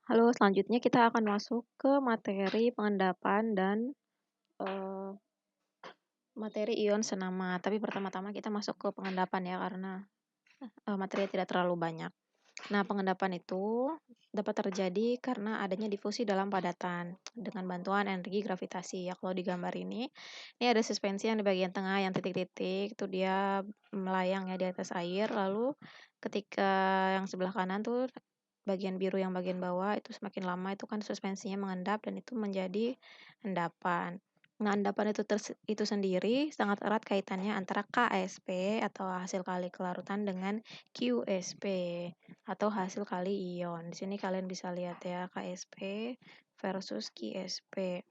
Halo, selanjutnya kita akan masuk ke materi pengendapan dan eee, materi ion senama. Tapi pertama-tama kita masuk ke pengendapan ya, karena materinya tidak terlalu banyak. Nah, pengendapan itu dapat terjadi karena adanya difusi dalam padatan dengan bantuan energi gravitasi. Ya, kalau di gambar ini ada suspensi yang di bagian tengah yang titik-titik, itu dia melayang ya di atas air, lalu ketika yang sebelah kanan tuh bagian biru yang bagian bawah itu semakin lama itu kan suspensinya mengendap dan itu menjadi endapan. Nah, endapan itu sendiri sangat erat kaitannya antara KSP atau hasil kali kelarutan dengan QSP atau hasil kali ion. Di sini kalian bisa lihat ya KSP versus QSP.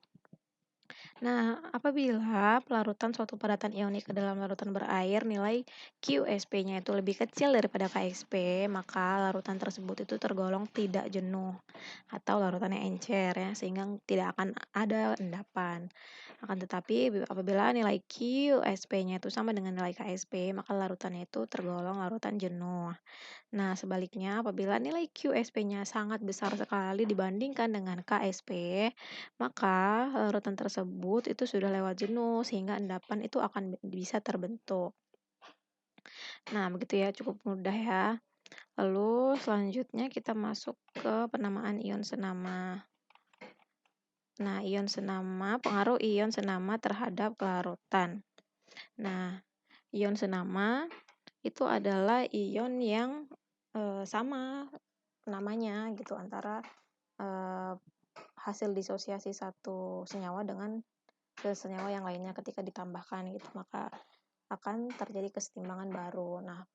Nah, apabila pelarutan suatu padatan ionik ke dalam larutan berair nilai QSP-nya itu lebih kecil daripada KSP, maka larutan tersebut itu tergolong tidak jenuh atau larutannya encer ya, sehingga tidak akan ada endapan. Akan tetapi apabila nilai QSP-nya itu sama dengan nilai KSP, maka larutannya itu tergolong larutan jenuh. Nah, sebaliknya apabila nilai QSP-nya sangat besar sekali dibandingkan dengan KSP, maka larutan tersebut itu sudah lewat jenuh sehingga endapan itu akan bisa terbentuk. Nah, begitu ya, cukup mudah ya. Lalu selanjutnya kita masuk ke penamaan ion senama. Nah, ion senama, pengaruh ion senama terhadap kelarutan. Nah, ion senama itu adalah ion yang sama namanya gitu antara eh, hasil disosiasi satu senyawa dengan senyawa yang lainnya ketika ditambahkan gitu, maka akan terjadi kesetimbangan baru. Nah,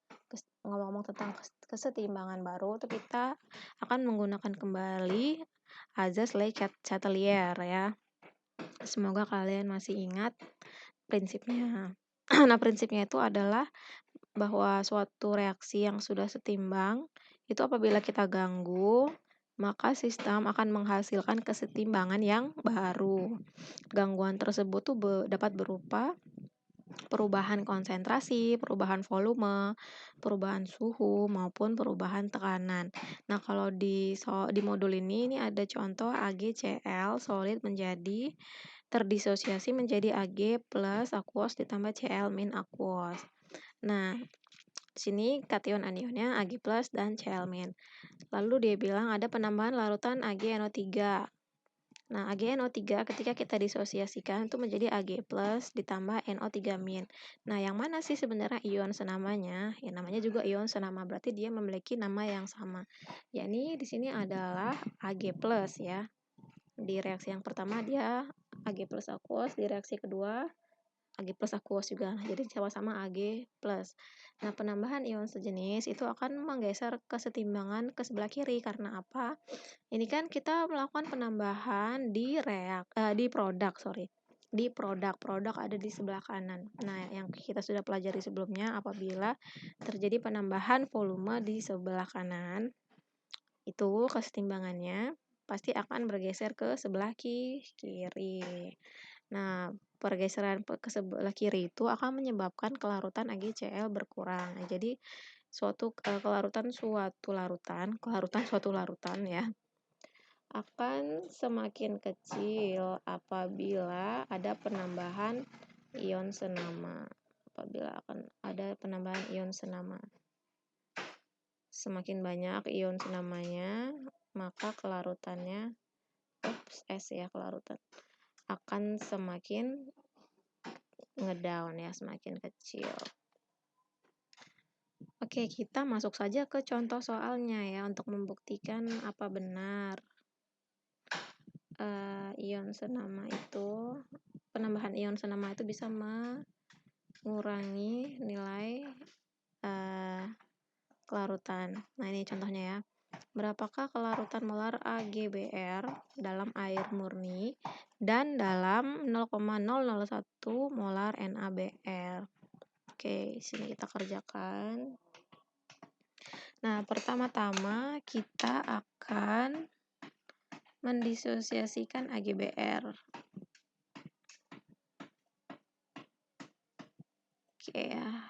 ngomong-ngomong tentang kesetimbangan baru itu kita akan menggunakan kembali azas Le Chatelier ya. Semoga kalian masih ingat prinsipnya. Nah, prinsipnya itu adalah bahwa suatu reaksi yang sudah setimbang itu apabila kita ganggu, maka sistem akan menghasilkan kesetimbangan yang baru. Gangguan tersebut tuh dapat berupa perubahan konsentrasi, perubahan volume, perubahan suhu, maupun perubahan tekanan. Nah, kalau di modul ini ada contoh AgCl solid menjadi terdisosiasi menjadi Ag plus aquos ditambah Cl min aquos. Nah, di sini kation anionnya Ag plus dan Cl min. Lalu dia bilang ada penambahan larutan AgNO3. Nah, AgNO3 ketika kita disosiasikan itu menjadi Ag plus ditambah NO3 min. Nah, yang mana sih sebenarnya ion senamanya? Ya, namanya juga ion senama, berarti dia memiliki nama yang sama. Yakni di sini adalah Ag plus ya. Di reaksi yang pertama dia Ag plus aquos, di reaksi kedua Ag plus aquos juga. Jadi sama-sama Ag plus. Nah, penambahan ion sejenis itu akan menggeser kesetimbangan ke sebelah kiri karena apa? Ini kan kita melakukan penambahan di produk, sorry. Di produk ada di sebelah kanan. Nah, yang kita sudah pelajari sebelumnya apabila terjadi penambahan volume di sebelah kanan, itu kesetimbangannya pasti akan bergeser ke sebelah kiri. Nah, pergeseran ke sebelah kiri itu akan menyebabkan kelarutan AgCl berkurang. Nah, jadi kelarutan suatu larutan ya akan semakin kecil apabila ada penambahan ion senama. Apabila akan ada penambahan ion senama. Semakin banyak ion senamanya, maka kelarutannya kelarutan akan semakin ngedown ya, semakin kecil. Oke, kita masuk saja ke contoh soalnya ya untuk membuktikan apa benar penambahan ion senama itu bisa mengurangi nilai kelarutan. Nah, ini contohnya ya. Berapakah kelarutan molar AgBr dalam air murni dan dalam 0,001 molar NaBr? Oke, sini kita kerjakan. Nah, pertama-tama kita akan mendisosiasikan AgBr. Oke ya,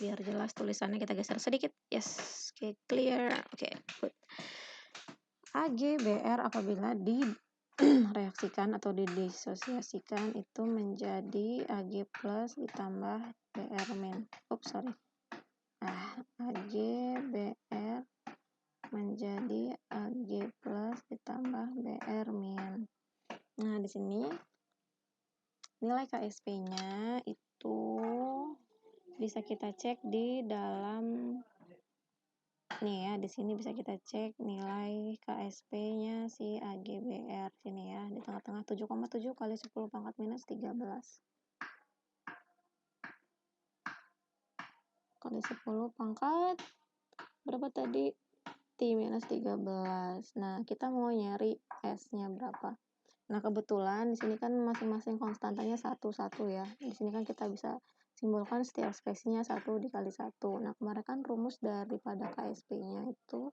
biar jelas tulisannya kita geser sedikit. Yes, oke, clear. Oke, good. AgBr apabila direaksikan atau didisosiasikan itu menjadi Ag plus ditambah Br min. AgBr menjadi Ag plus ditambah Br min. Nah, di sini nilai KSP-nya itu bisa kita cek di dalam nih ya, di sini bisa kita cek nilai KSP-nya si AgBr sini ya, di tengah-tengah 7,7 kali 10 pangkat minus 13 kali 10 pangkat berapa tadi? T minus 13. Nah, kita mau nyari S-nya berapa? Nah, kebetulan di sini kan masing-masing konstantanya 1 ya. Di sini kan kita bisa simbolkan setiap spesiesnya 1 dikali 1. Nah, kemarin kan rumus daripada KSP-nya itu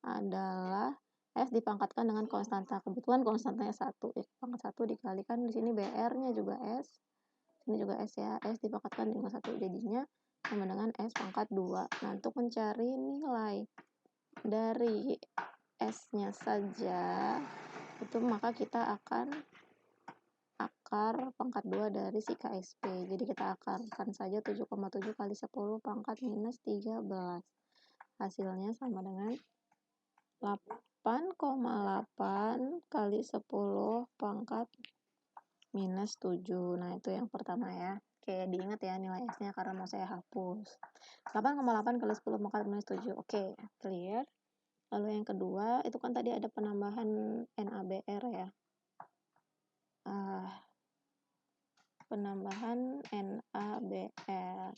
adalah S dipangkatkan dengan konstanta. Kebetulan konstantanya 1. Pangkat 1 dikalikan di sini BR-nya juga S. Ini juga S ya. S dipangkatkan dengan 1. Jadinya sama dengan S pangkat 2. Nah, untuk mencari nilai dari S-nya saja, itu maka kita akan akar pangkat 2 dari si KSP. Jadi kita akarkan saja 7,7 kali 10 pangkat minus 13. Hasilnya sama dengan 8,8 kali 10 pangkat minus 7. Nah, itu yang pertama ya. Oke, diingat ya nilai S-nya karena mau saya hapus. 8,8 kali 10 pangkat minus 7. Oke, clear. Lalu yang kedua, itu kan tadi ada penambahan NaBr ya. Penambahan NaBr.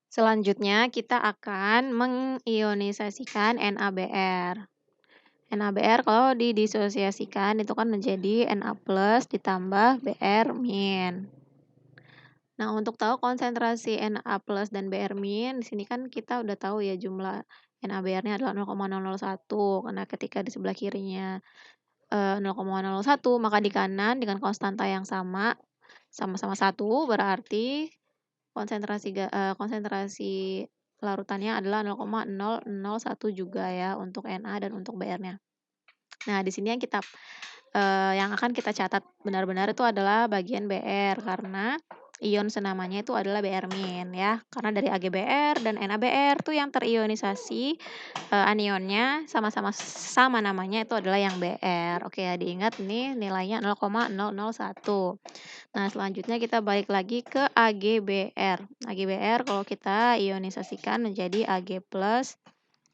Selanjutnya kita akan mengionisasikan NaBr. NaBr kalau didisosiasikan itu kan menjadi Na plus ditambah Br min. Nah, untuk tahu konsentrasi Na plus dan Br min, di sini kan kita udah tahu ya jumlah NaBr-nya adalah 0,001 karena ketika di sebelah kirinya 0,01 maka di kanan dengan konstanta yang sama-sama 1 berarti konsentrasi larutannya adalah 0,001 juga ya untuk Na dan untuk Br-nya. Nah, di sini yang akan kita catat benar-benar itu adalah bagian Br karena ion senamanya itu adalah Br min ya. Karena dari AgBr dan NaBr tuh yang terionisasi anionnya sama namanya itu adalah yang Br. Oke ya, diingat nih nilainya 0,001. Nah, selanjutnya kita balik lagi ke AgBr. AgBr kalau kita ionisasikan menjadi Ag plus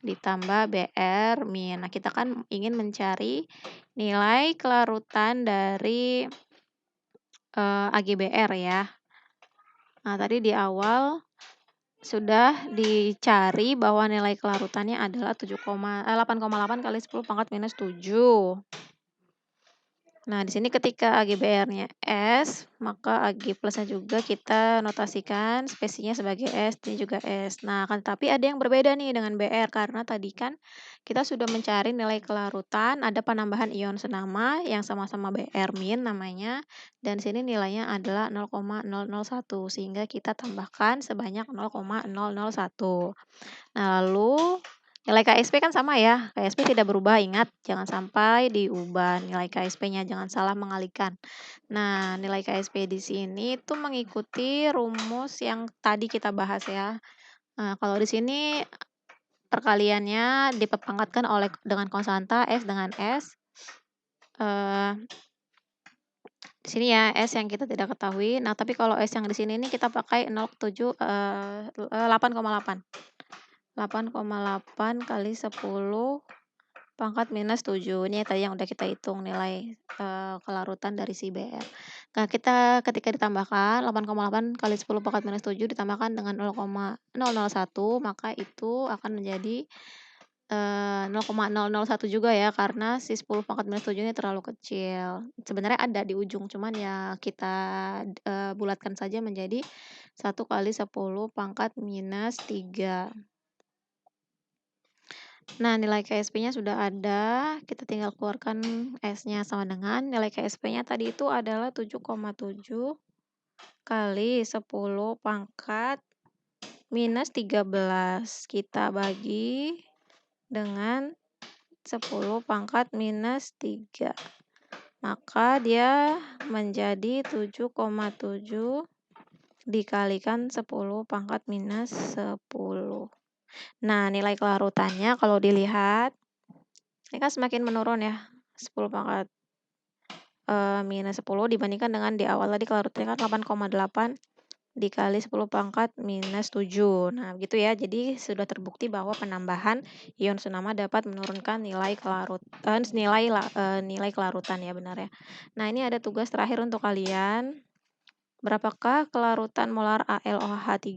ditambah Br min. Nah, kita kan ingin mencari nilai kelarutan dari AgBr ya. Nah, tadi di awal sudah dicari bahwa nilai kelarutannya adalah 8,8 kali 10 pangkat minus 7. Nah, di sini ketika AgBr-nya S, maka Ag plus-nya juga kita notasikan spesiesnya sebagai S, ini juga S. Nah, tapi ada yang berbeda nih dengan Br, karena tadi kan kita sudah mencari nilai kelarutan, ada penambahan ion senama yang sama-sama Br min namanya, dan di sini nilainya adalah 0,001, sehingga kita tambahkan sebanyak 0,001. Nah, lalu nilai KSP kan sama ya, KSP tidak berubah, ingat jangan sampai diubah nilai KSP-nya, jangan salah mengalihkan. Nah, nilai KSP di sini itu mengikuti rumus yang tadi kita bahas ya. Nah, kalau di sini perkaliannya dipangkatkan dengan konstanta S dengan S. Di sini ya S yang kita tidak ketahui. Nah, tapi kalau S yang di sini ini kita pakai 8,8. 8,8 kali 10 pangkat minus 7. Ini tadi yang udah kita hitung nilai kelarutan dari si Br. Nah, ketika ditambahkan 8,8 kali 10 pangkat minus 7 ditambahkan dengan 0,001, maka itu akan menjadi 0,001 juga ya, karena si 10 pangkat minus 7 ini terlalu kecil. Sebenarnya ada di ujung, cuman ya kita bulatkan saja menjadi 1 kali 10 pangkat minus 3. Nah, nilai KSP-nya sudah ada, kita tinggal keluarkan S-nya sama dengan nilai KSP-nya tadi itu adalah 7,7 kali 10 pangkat minus 13. Kita bagi dengan 10 pangkat minus 3. Maka dia menjadi 7,7 dikalikan 10 pangkat minus 10. Nah, nilai kelarutannya kalau dilihat, ini kan semakin menurun ya, 10 pangkat minus 10 dibandingkan dengan di awal tadi kelarutannya kan 8,8 dikali 10 pangkat minus 7. Nah, gitu ya. Jadi sudah terbukti bahwa penambahan ion sunama dapat menurunkan nilai nilai kelarutan ya, benar ya. Nah, ini ada tugas terakhir untuk kalian. Berapakah kelarutan molar AlOH3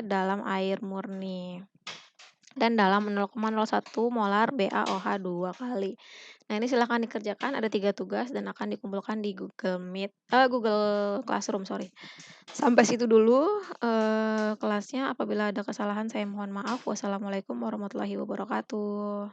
dalam air murni? Dan dalam 0,01 molar BaOH 2 kali. Nah, ini silahkan dikerjakan, ada 3 tugas dan akan dikumpulkan di Google Classroom, sorry. Sampai situ dulu kelasnya. Apabila ada kesalahan saya mohon maaf. Wassalamualaikum warahmatullahi wabarakatuh.